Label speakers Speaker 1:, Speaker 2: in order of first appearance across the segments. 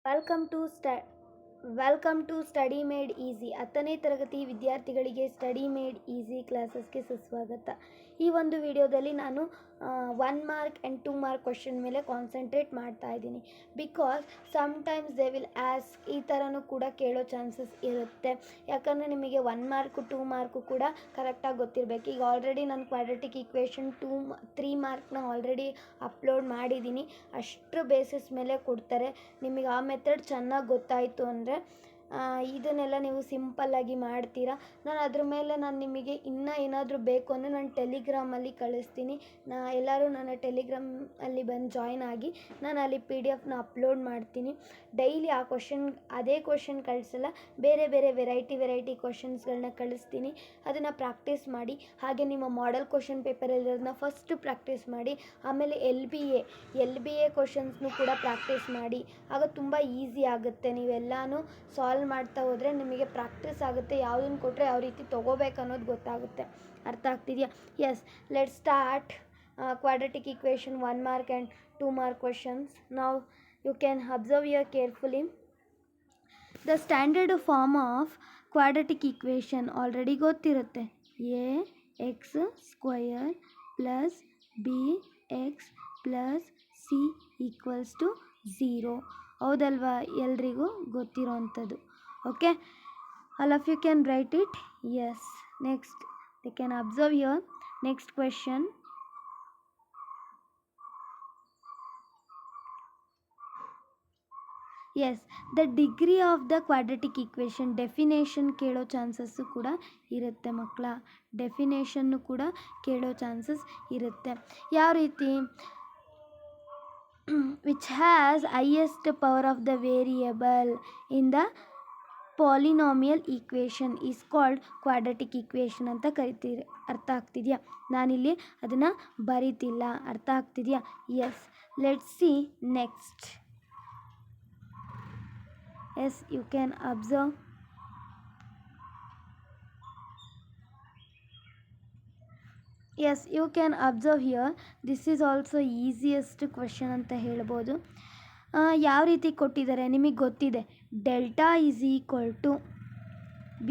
Speaker 1: Welcome to welcome to study made easy. 10ನೇ ತರಗತಿ ವಿದ್ಯಾರ್ಥಿಗಳಿಗೆ ಸ್ಟಡಿ ಮೇಡ್ ಈಸಿ ಕ್ಲಾಸಸ್ಗೆ ಸುಸ್ವಾಗತ. ಈ ಒಂದು ವಿಡಿಯೋದಲ್ಲಿ ನಾನು 1 ಮಾರ್ಕ್ ಆ್ಯಂಡ್ 2 ಮಾರ್ಕ್ ಕ್ವಶನ್ ಮೇಲೆ ಕಾನ್ಸಂಟ್ರೇಟ್ ಮಾಡ್ತಾ ಇದ್ದೀನಿ. Because sometimes they will ask, ಈ ಥರನೂ ಕೂಡ ಕೇಳೋ ಚಾನ್ಸಸ್ ಇರುತ್ತೆ. ಯಾಕಂದರೆ ನಿಮಗೆ 1 ಮಾರ್ಕು 2 ಮಾರ್ಕು ಕೂಡ ಕರೆಕ್ಟಾಗಿ ಗೊತ್ತಿರಬೇಕು. ಈಗ ಆಲ್ರೆಡಿ ನಾನು ಕ್ವಾಡ್ರಾಟಿಕ್ ಈಕ್ವೇಷನ್ 3 ಮಾರ್ಕ್ನ ಆಲ್ರೆಡಿ ಅಪ್ಲೋಡ್ ಮಾಡಿದ್ದೀನಿ. ಅಷ್ಟರ ಬೇಸಿಸ್ ಮೇಲೆ ಕೊಡ್ತಾರೆ. ನಿಮಗೆ ಆ ಮೆಥಡ್ ಚೆನ್ನಾಗಿ ಗೊತ್ತಾಯಿತು ಅಂದರೆ ಇದನ್ನೆಲ್ಲ ನೀವು ಸಿಂಪಲ್ಲಾಗಿ ಮಾಡ್ತೀರಾ. ನಾನು ಅದ್ರ ಮೇಲೆ ನಿಮಗೆ ಇನ್ನೂ ಏನಾದರೂ ಬೇಕು ಅಂದರೆ ನಾನು ಟೆಲಿಗ್ರಾಮಲ್ಲಿ ಕಳಿಸ್ತೀನಿ. ಎಲ್ಲರೂ ನನ್ನ ಟೆಲಿಗ್ರಾಮಲ್ಲಿ ಬಂದು ಜಾಯ್ನ್ ಆಗಿ ನಾನು ಅಲ್ಲಿ PDF ಅಪ್ಲೋಡ್ ಮಾಡ್ತೀನಿ. ಡೈಲಿ ಅದೇ ಕ್ವಶನ್ ಕಳಿಸಲ್ಲ, ಬೇರೆ ಬೇರೆ ವೆರೈಟಿ ಕ್ವಶನ್ಸ್ಗಳನ್ನ ಕಳಿಸ್ತೀನಿ. ಅದನ್ನು ಪ್ರಾಕ್ಟೀಸ್ ಮಾಡಿ. ಹಾಗೆ ನಿಮ್ಮ ಮಾಡೆಲ್ ಕ್ವಶನ್ ಪೇಪರಲ್ಲಿರೋದನ್ನ ಫಸ್ಟು ಪ್ರಾಕ್ಟೀಸ್ ಮಾಡಿ. ಆಮೇಲೆ LBA ಕ್ವಶನ್ಸ್ನು ಕೂಡ ಪ್ರಾಕ್ಟೀಸ್ ಮಾಡಿ. ಆಗ ತುಂಬ ಈಸಿ ಆಗುತ್ತೆ. ನೀವೆಲ್ಲನೂ ಸಾಲ್ವ್ ಮಾಡ್ತಾ ಹೋದರೆ ನಿಮಗೆ ಪ್ರಾಕ್ಟೀಸ್ ಆಗುತ್ತೆ. ಯಾವುದನ್ನು ಕೊಟ್ಟರೆ ಯಾವ ರೀತಿ ತೊಗೋಬೇಕು ಅನ್ನೋದು ಗೊತ್ತಾಗುತ್ತೆ. ಅರ್ಥ ಆಗ್ತಿದೆಯಾ? Yes, let's start quadratic equation 1 mark and 2 mark questions. Now you can observe here carefully. The standard form of quadratic equation already ಗೊತ್ತಿರುತ್ತೆ. ax square plus bx plus c equals to 0. ಹೌದಲ್ವಾ? ಎಲ್ರಿಗೂ ಗೊತ್ತಿರೋ ಅಂಥದ್ದು. Okay, all of you can write it. Yes, next they can observe here. Next question. Yes, the degree of the quadratic equation definition ಕೇಳೋ chances ಕೂಡ ಇರುತ್ತೆ ಮಕ್ಕಳ. Definition ಕೂಡ ಕೇಳೋ ಚಾನ್ಸಸ್ ಇರುತ್ತೆ. ಯಾವ ರೀತಿ? which has highest power of the variable in the polynomial equation is called quadratic equation ಅಂತ ಕರಿತೀರಿ. ಅರ್ಥ ಆಗ್ತಿದೆಯಾ? ನಾನಿಲ್ಲಿ ಅದನ್ನು ಬರೀತಿಲ್ಲ. ಅರ್ಥ ಆಗ್ತಿದೆಯಾ? Yes, let's see next. Yes, you can observe. Yes, you can observe here. This is also easiest question ಅಂತ ಹೇಳ್ಬೋದು. ಯಾವ ರೀತಿ ಕೊಟ್ಟಿದ್ದಾರೆ ನಿಮಗೆ ಗೊತ್ತಿದೆ. Delta is equal to b²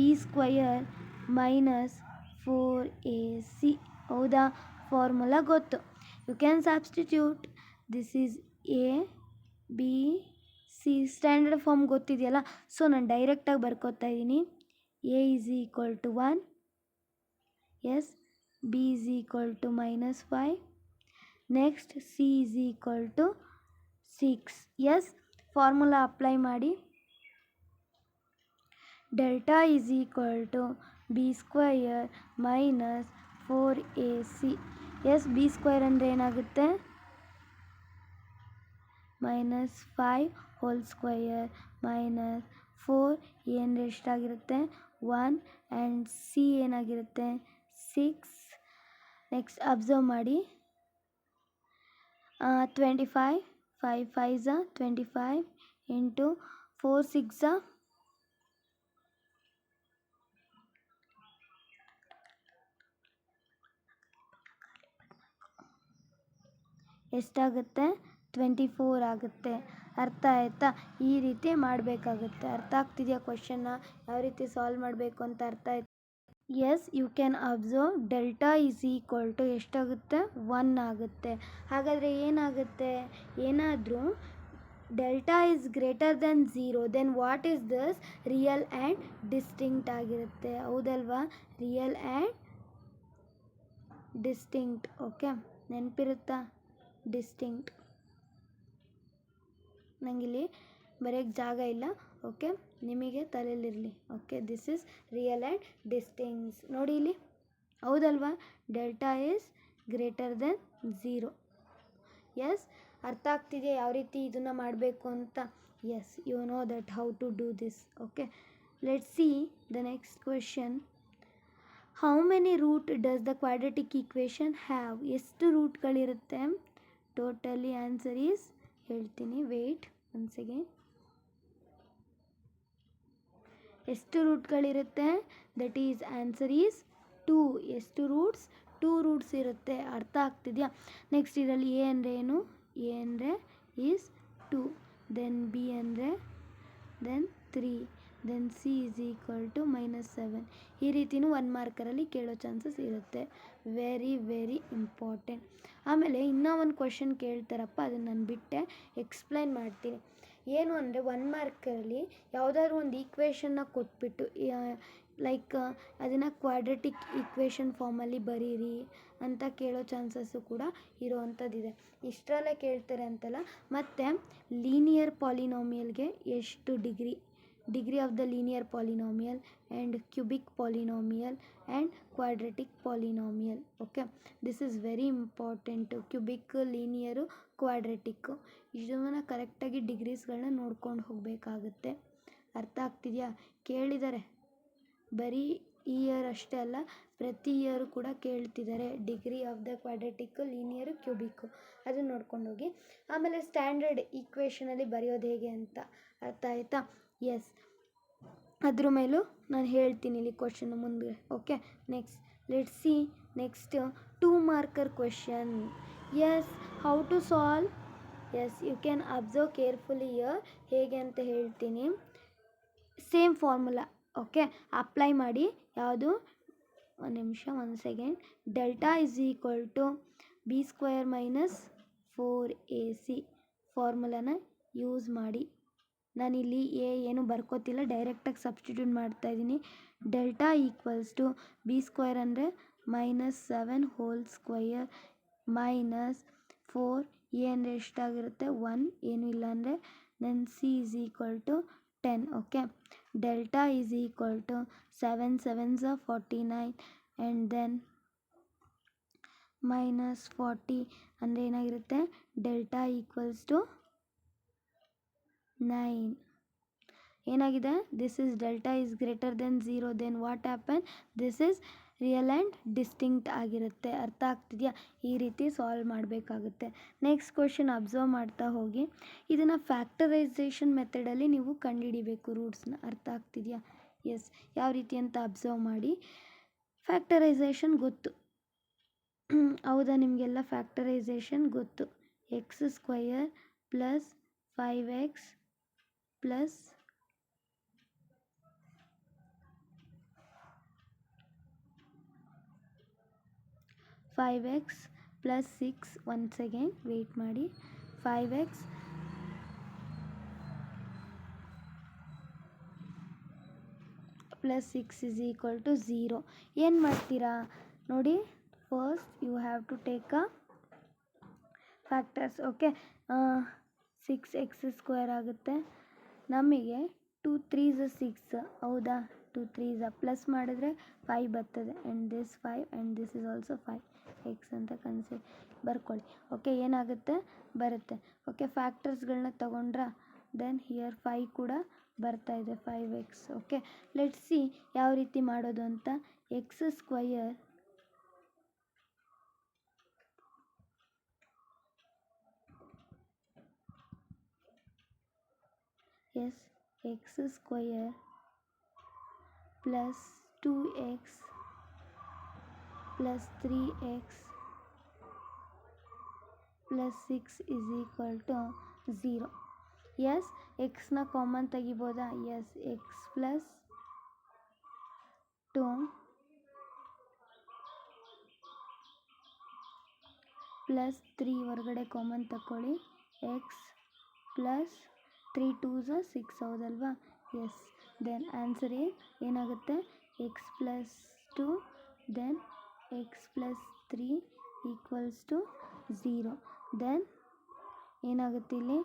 Speaker 1: minus 4ac. ಹೌದಾ? ಫಾರ್ಮುಲಾ ಗೊತ್ತು. You can substitute. This is ABC. Standard form ಗೊತ್ತಿದೆಯಲ್ಲ, ಸೊ ನಾನು ಡೈರೆಕ್ಟಾಗಿ ಬರ್ಕೋತಾ ಇದ್ದೀನಿ. a is equal to 1. Yes, b is equal to -5. next c is equal to 6. yes, formula apply ಮಾಡಿ. Delta is equal to b² minus 4ac. Yes, b² ಅಂದರೆ ಏನಾಗುತ್ತೆ? -5² minus 4 ಅಂದರೆ ಎಷ್ಟಾಗಿರುತ್ತೆ? 1 and c ಏನಾಗಿರುತ್ತೆ? 6. ನೆಕ್ಸ್ಟ್ ಅಬ್ಸರ್ವ್ ಮಾಡಿ. 25 5 5 25 into 4 6 ಎಷ್ಟಾಗುತ್ತೆ? 24 ಆಗುತ್ತೆ. ಅರ್ಥ ಆಯ್ತಾ? ಈ ರೀತಿ ಮಾಡಬೇಕಾಗುತ್ತೆ. ಅರ್ಥ ಆಗ್ತಿದೆಯಾ? ಕ್ವಶನ್ನ ಯಾವ ರೀತಿ ಸಾಲ್ವ್ ಮಾಡಬೇಕು ಅಂತ ಅರ್ಥ ಆಯ್ತು? Yes, you can observe. Delta is equal to ಎಷ್ಟಾಗುತ್ತೆ? 1 ಆಗುತ್ತೆ. ಹಾಗಾದರೆ ಏನಾಗುತ್ತೆ? ಏನಾದರೂ delta is greater than 0 then what is this? Real and distinct ಆಗಿರುತ್ತೆ. ಹೌದಲ್ವಾ? Real and distinct. ಓಕೆ, ನೆನಪಿರುತ್ತಾ? ಡಿಸ್ಟಿಂಕ್ಟ್. ನನಗಿಲ್ಲಿ ಬರೆಯೋಕ್ಕೆ ಜಾಗ ಇಲ್ಲ. ಓಕೆ, ನಿಮಗೆ ತಲೆಯಲ್ಲಿರಲಿ. Okay, this is real and distincts. ನೋಡಿ ಇಲ್ಲಿ, ಹೌದಲ್ವಾ? Delta is greater than 0. Yes, ಅರ್ಥ ಆಗ್ತಿದೆಯಾ ಯಾವ ರೀತಿ ಇದನ್ನು ಮಾಡಬೇಕು ಅಂತ? Yes, you no that how to do this. Okay, let's see the next question. How many root does the quadratic equation have? ಎಷ್ಟು ರೂಟ್ಗಳಿರುತ್ತೆ? ಟೋಟಲಿ ಆನ್ಸರ್ ಈಸ್ ಹೇಳ್ತೀನಿ. Wait once again. ಎಷ್ಟು ರೂಟ್ಗಳಿರುತ್ತೆ? That is answer is 2. ಎಷ್ಟು roots? 2 roots ಇರುತ್ತೆ. ಅರ್ಥ ಆಗ್ತಿದೆಯಾ? Next ಇದರಲ್ಲಿ a ಅಂದರೆ ಏನು? a ಅಂದರೆ ಈಸ್ 2. ದೆನ್ b ಅಂದರೆ 3, then C is equal to -7. ಈ ರೀತಿಯೂ 1 ಮಾರ್ಕರಲ್ಲಿ ಕೇಳೋ ಚಾನ್ಸಸ್ ಇರುತ್ತೆ. Very very important. ಆಮೇಲೆ ಇನ್ನೂ ಒಂದು ಕ್ವಶನ್ ಕೇಳ್ತಾರಪ್ಪ, ಅದನ್ನು ನಾನು ಬಿಟ್ಟೆ ಎಕ್ಸ್ಪ್ಲೈನ್ ಮಾಡ್ತೀನಿ. ಏನು ಅಂದರೆ 1 ಮಾರ್ಕರಲ್ಲಿ ಯಾವುದಾದ್ರು ಒಂದು ಈಕ್ವೇಷನ್ನ ಕೊಟ್ಬಿಟ್ಟು ಲೈಕ್ ಅದನ್ನು ಕ್ವಾಡ್ರೆಟಿಕ್ ಈಕ್ವೇಷನ್ ಫಾರ್ಮಲ್ಲಿ ಬರೀರಿ ಅಂತ ಕೇಳೋ ಚಾನ್ಸಸ್ಸು ಕೂಡ ಇರೋವಂಥದ್ದಿದೆ. ಇಷ್ಟರಲ್ಲೇ ಕೇಳ್ತಾರೆ ಅಂತಲ್ಲ. ಮತ್ತು ಲೀನಿಯರ್ ಪಾಲಿನಾಮಿಯಲ್ಗೆ ಎಷ್ಟು degree of the linear polynomial and cubic polynomial and quadratic polynomial. Okay, this is very important. Cubic, linear, quadratic ಇದನ್ನು ಕರೆಕ್ಟಾಗಿ ಡಿಗ್ರೀಸ್ಗಳನ್ನ ನೋಡ್ಕೊಂಡು ಹೋಗಬೇಕಾಗುತ್ತೆ. ಅರ್ಥ ಆಗ್ತಿದೆಯಾ? ಕೇಳಿದ್ದಾರೆ, ಬರೀ ಈ ಇಯರ್ ಅಷ್ಟೇ ಅಲ್ಲ, ಪ್ರತಿ ಇಯರು ಕೂಡ ಕೇಳ್ತಿದ್ದಾರೆ ಡಿಗ್ರಿ ಆಫ್ ದ ಕ್ವಾಡ್ರೆಟಿಕ್ಕು, ಲೀನಿಯರು, ಕ್ಯೂಬಿಕ್ಕು. ಅದನ್ನು ನೋಡ್ಕೊಂಡು ಹೋಗಿ. ಆಮೇಲೆ ಸ್ಟ್ಯಾಂಡರ್ಡ್ ಈಕ್ವೇಷನಲ್ಲಿ ಬರೆಯೋದು ಹೇಗೆ ಅಂತ ಅರ್ಥ ಆಯಿತಾ? ಎಸ್, ಅದ್ರ ಮೇಲೂ ನಾನು ಹೇಳ್ತೀನಿ ಇಲ್ಲಿ ಕ್ವಶನ್ ಮುಂದೆ. Okay, let's see next 2 marker question. Yes, how to solve? Yes, you can observe carefully here. ಹೇಗೆ ಅಂತ ಹೇಳ್ತೀನಿ. ಸೇಮ್ ಫಾರ್ಮುಲಾ, ಓಕೆ, ಅಪ್ಲೈ ಮಾಡಿ. ಯಾವುದು? ಒಂದು ನಿಮಿಷ, 1 second. Delta is equal to B² - 4AC ಫಾರ್ಮುಲಾನ ಯೂಸ್ ಮಾಡಿ. ನಾನಿಲ್ಲಿ ಏನು ಬರ್ಕೋತಿಲ್ಲ, ಡೈರೆಕ್ಟಾಗಿ ಸಬ್ಸ್ಟಿಟ್ಯೂಟ್ ಮಾಡ್ತಾಯಿದ್ದೀನಿ. ಡೆಲ್ಟಾ ಈಕ್ವಲ್ಸ್ ಟು B² ಅಂದರೆ -7 ಹೋಲ್ ಸ್ಕ್ವಯರ್ -4 ಎ ಅಂದರೆ ಎಷ್ಟಾಗಿರುತ್ತೆ? 1, ಏನೂ ಇಲ್ಲ ಅಂದರೆ. Then C is equal to 10. Okay, delta is equal to 7 7s are 49 and then -40 ಅಂದರೆ ಏನಾಗಿರುತ್ತೆ? Delta equals to 9. ಏನಾಗಿದೆ? This is delta is greater than 0. Then what happen? This is real and distinct ಆಗಿರುತ್ತೆ. ಅರ್ಥ ಆಗ್ತಿದೆಯಾ? ಈ ರೀತಿ solve ಮಾಡಬೇಕಾಗುತ್ತೆ. Next question observe ಮಾಡ್ತಾ ಹೋಗಿ. ಇದನ್ನು ಫ್ಯಾಕ್ಟರೈಸೇಷನ್ ಮೆಥಡಲ್ಲಿ ನೀವು ಕಂಡುಹಿಡಿಬೇಕು ರೂಟ್ಸ್ನ. ಅರ್ಥ ಆಗ್ತಿದೆಯಾ? ಎಸ್, ಯಾವ ರೀತಿ ಅಂತ ಅಬ್ಸರ್ವ್ ಮಾಡಿ. ಫ್ಯಾಕ್ಟರೈಸೇಷನ್ ಗೊತ್ತು, ಹೌದಾ? ನಿಮಗೆಲ್ಲ ಫ್ಯಾಕ್ಟರೈಸೇಷನ್ ಗೊತ್ತು. x² plus 5x plus 5x plus 6. 1 second weight ಮಾಡಿ. 5x plus 6 is equal to 0. ಏನು ಮಾಡ್ತೀರಾ ನೋಡಿ? First you have to take a factors. Okay, 6x² ಆಗುತ್ತೆ. ನಮಗೆ 2 3s 6, ಹೌದಾ? 2 3s ಪ್ಲಸ್ ಮಾಡಿದ್ರೆ 5 ಬರ್ತದೆ. And this 5 and this is also 5 X ಅಂತ ಬರ್ಕೊಳ್ಳಿ. ಓಕೆ, ಏನಾಗುತ್ತೆ? ಬರುತ್ತೆ. ಓಕೆ, ಫ್ಯಾಕ್ಟರ್ಸ್ಗಳನ್ನ ತಗೊಂಡ್ರಾ? ದೆನ್ ಹಿಯರ್ 5 ಕೂಡ ಬರ್ತಾ ಇದೆ, 5x. ಓಕೆ, ಲೆಟ್ಸ್ ಸಿ ಯಾವ ರೀತಿ ಮಾಡೋದು ಅಂತ. x² yes, x² plus 2x plus 3x plus 6 is equal to 0. Yes, ಎಕ್ಸ್ನ ಕಾಮನ್ ತೆಗಿಬೋದಾ? ಎಸ್, ಎಕ್ಸ್ ಪ್ಲಸ್ 2 ಪ್ಲಸ್ 3 ಹೊರಗಡೆ ಕಾಮನ್ ತಗೊಳ್ಳಿ. ಎಕ್ಸ್ ಪ್ಲಸ್ 3 2s 6, ಹೌದಲ್ವಾ? ಎಸ್, ದೆನ್ ಆನ್ಸರ್ ಏನಾಗುತ್ತೆ? X plus 2 then X plus 3 equals to 0. Then ಏನಾಗುತ್ತೆ ಇಲ್ಲಿ?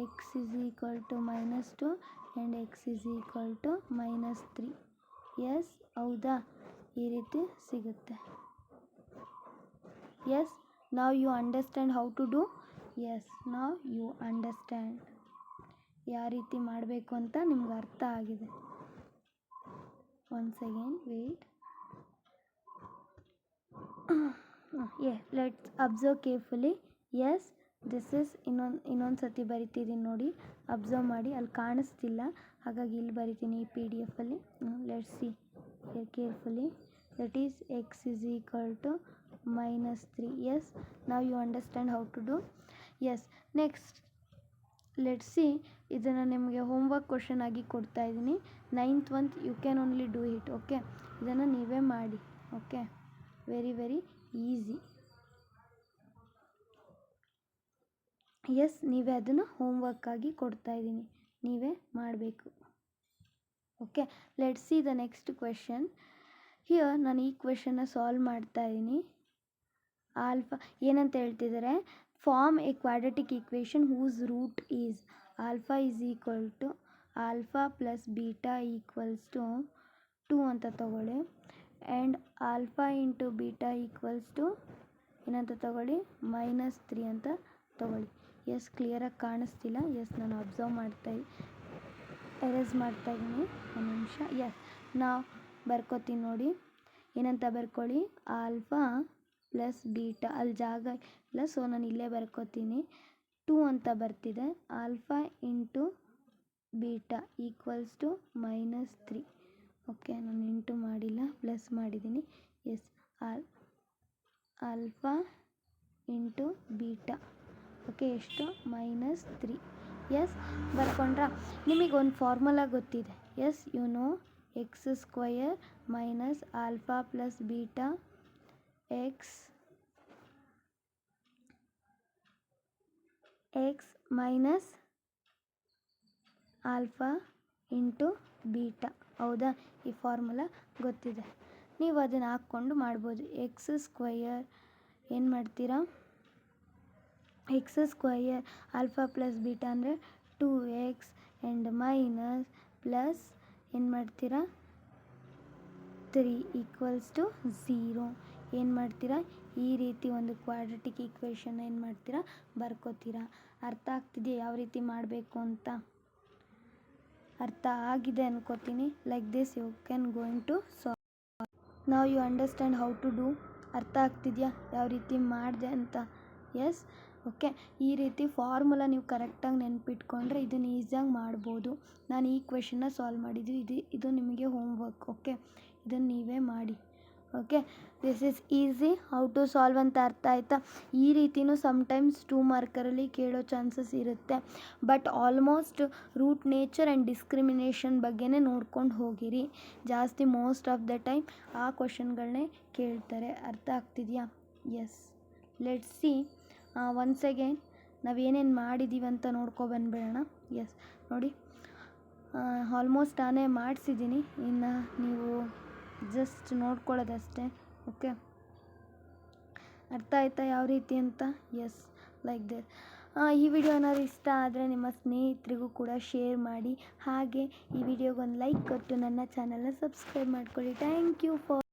Speaker 1: X is equal to -2 and X is equal to -3. Yes, ಹೌದಾ? ಈ ರೀತಿ ಸಿಗುತ್ತೆ. Yes, now you understand how to do. Yes, now you understand ಯಾವ ರೀತಿ ಮಾಡಬೇಕು ಅಂತ ನಿಮ್ಗೆ ಅರ್ಥ ಆಗಿದೆ. 1 second wait. Let's observe carefully. Yes, this is ಇನ್ನೊಂದು ಸತಿ ಬರಿತಿದ್ದೀನಿ ನೋಡಿ, ಅಬ್ಸರ್ವ್ ಮಾಡಿ. ಅಲ್ಲಿ ಕಾಣಿಸ್ತಿಲ್ಲ, ಹಾಗಾಗಿ ಇಲ್ಲಿ ಬರಿತೀನಿ ಈ PDF-ಅಲ್ಲಿ. Let's see carefully. That is x is equal to -3. Yes, ನಾವು you understand how to do. Yes, next let's see, ಇದನ್ನು ನಿಮಗೆ ಹೋಮ್ವರ್ಕ್ ಕ್ವಶನ್ ಆಗಿ ಕೊಡ್ತಾ ಇದ್ದೀನಿ. 9th one you can only do it. Okay, ಇದನ್ನು ನೀವೇ ಮಾಡಿ. Okay, very very easy. Yes, ನೀವೇ ಅದನ್ನು ಹೋಮ್ವರ್ಕಾಗಿ ಕೊಡ್ತಾ ಇದ್ದೀನಿ, ನೀವೇ ಮಾಡಬೇಕು. Okay, let's see the next question. Here ನಾನು ಈ ಕ್ವೆಶನ್ನ ಸಾಲ್ವ್ ಮಾಡ್ತಾ ಇದ್ದೀನಿ. ಆಲ್ಫಾ ಏನಂತ ಹೇಳ್ತಿದ್ದಾರೆ, form a quadratic equation whose root is alpha is equal to alpha plus beta equals to 2 ಅಂತ ತಗೊಳ್ಳಿ. And alpha into beta equals to ಏನಂತ ತಗೊಳ್ಳಿ, -3 ಅಂತ ತಗೊಳ್ಳಿ. ಎಸ್, ಕ್ಲಿಯರಾಗಿ ಕಾಣಿಸ್ತಿಲ್ಲ. ಎಸ್, ನಾನು ಅಬ್ಸರ್ವ್ ಎರೇಸ್ ಮಾಡ್ತಾ ಇದ್ದೀನಿ, ಒಂದು ನಿಮಿಷ. ಎಸ್, ನಾವು ಬರ್ಕೋತೀನಿ ನೋಡಿ. ಏನಂತ ಬರ್ಕೊಳ್ಳಿ, ಆಲ್ಫಾ ಪ್ಲಸ್ ಬೀಟಾ, ಅಲ್ಲಿ ಜಾಗ ಇಲ್ಲ, ಸೊ ನಾನು ಇಲ್ಲೇ ಬರ್ಕೋತೀನಿ. 2 ಅಂತ ಬರ್ತಿದೆ. Alpha into beta equals to -3. Okay, ನಾನು ಇಂಟು ಮಾಡಿಲ್ಲ, ಪ್ಲಸ್ ಮಾಡಿದ್ದೀನಿ. Yes, alpha into beta. Okay, ಎಷ್ಟು, -3. ಎಸ್, ಬರ್ಕೊಂಡ್ರಾ? ನಿಮಗೊಂದು ಫಾರ್ಮುಲಾ ಗೊತ್ತಿದೆ. Yes, you know x² minus alpha plus beta x minus alpha into beta. ಹೌದಾ? ಈ ಫಾರ್ಮುಲಾ ಗೊತ್ತಿದೆ, ನೀವು ಅದನ್ನು ಹಾಕ್ಕೊಂಡು ಮಾಡ್ಬೋದು. x² ಏನು ಮಾಡ್ತೀರಾ, x² ಆಲ್ಫಾ ಪ್ಲಸ್ ಬೀಟಾ ಅಂದರೆ 2x ಆ್ಯಂಡ್ ಮೈನಸ್ ಪ್ಲಸ್ ಏನು ಮಾಡ್ತೀರಾ 3 ಈಕ್ವಲ್ಸ್ ಟು 0. ಏನು ಮಾಡ್ತೀರಾ, ಈ ರೀತಿ ಒಂದು ಕ್ವಾಡ್ರಾಟಿಕ್ ಈಕ್ವೇಷನ್ನ ಏನು ಮಾಡ್ತೀರಾ, ಬರ್ಕೋತೀರಾ. ಅರ್ಥ ಆಗ್ತಿದೆಯಾ ಯಾವ ರೀತಿ ಮಾಡಬೇಕು ಅಂತ? ಅರ್ಥ ಆಗಿದೆ ಅನ್ಕೋತೀನಿ. Like this you can going to solve. Now you understand how to do. ಅರ್ಥ ಆಗ್ತಿದೆಯಾ ಯಾವ ರೀತಿ ಮಾಡಿದೆ ಅಂತ? ಎಸ್, ಓಕೆ, ಈ ರೀತಿ ಫಾರ್ಮುಲಾ ನೀವು ಕರೆಕ್ಟಾಗಿ ನೆನ್ಪಿಟ್ಕೊಂಡ್ರೆ ಇದನ್ನು ಈಸಿಯಾಗಿ ಮಾಡ್ಬೋದು. ನಾನು ಈ ಕ್ವೆಶನ್ನ ಸಾಲ್ವ್ ಮಾಡಿದ್ದು, ಇದು ನಿಮಗೆ ಹೋಮ್ವರ್ಕ್. ಓಕೆ, ಇದನ್ನು ನೀವೇ ಮಾಡಿ. Okay, this is easy. How to solve ಅಂತ ಅರ್ಥ ಆಯಿತಾ? ಈ ರೀತಿಯೂ ಸಮ್ಟೈಮ್ಸ್ 2 ಮಾರ್ಕರಲ್ಲಿ ಕೇಳೋ ಚಾನ್ಸಸ್ ಇರುತ್ತೆ. But almost root nature and discrimination ಬಗ್ಗೆನೇ ನೋಡ್ಕೊಂಡು ಹೋಗಿರಿ. ಜಾಸ್ತಿ ಮೋಸ್ಟ್ ಆಫ್ ದ ಟೈಮ್ ಆ ಕ್ವಶನ್ಗಳನ್ನೇ ಕೇಳ್ತಾರೆ. ಅರ್ಥ ಆಗ್ತಿದೆಯಾ? Yes, let's see once again ನಾವೇನೇನು ಮಾಡಿದ್ದೀವಿ ಅಂತ ಬಂದುಬಿಡೋಣ. ಎಸ್, ನೋಡಿ, ಆಲ್ಮೋಸ್ಟ್ ನಾನೇ ಮಾಡಿಸಿದ್ದೀನಿ, ಇನ್ನು ನೀವು ಜಸ್ಟ್ ನೋಡ್ಕೊಳ್ಳೋದಷ್ಟೇ. ಓಕೆ, ಅರ್ಥ ಆಯ್ತಾ ಯಾವ ರೀತಿ ಅಂತ? Yes, like this. ಈ ವಿಡಿಯೋ ಏನಾದ್ರು ಇಷ್ಟ ಆದರೆ ನಿಮ್ಮ ಸ್ನೇಹಿತರಿಗೂ ಕೂಡ ಶೇರ್ ಮಾಡಿ. ಹಾಗೆ ಈ ವಿಡಿಯೋಗೊಂದು ಲೈಕ್ ಕೊಟ್ಟು ನನ್ನ ಚಾನಲ್ನ ಸಬ್ಸ್ಕ್ರೈಬ್ ಮಾಡ್ಕೊಳ್ಳಿ. Thank you for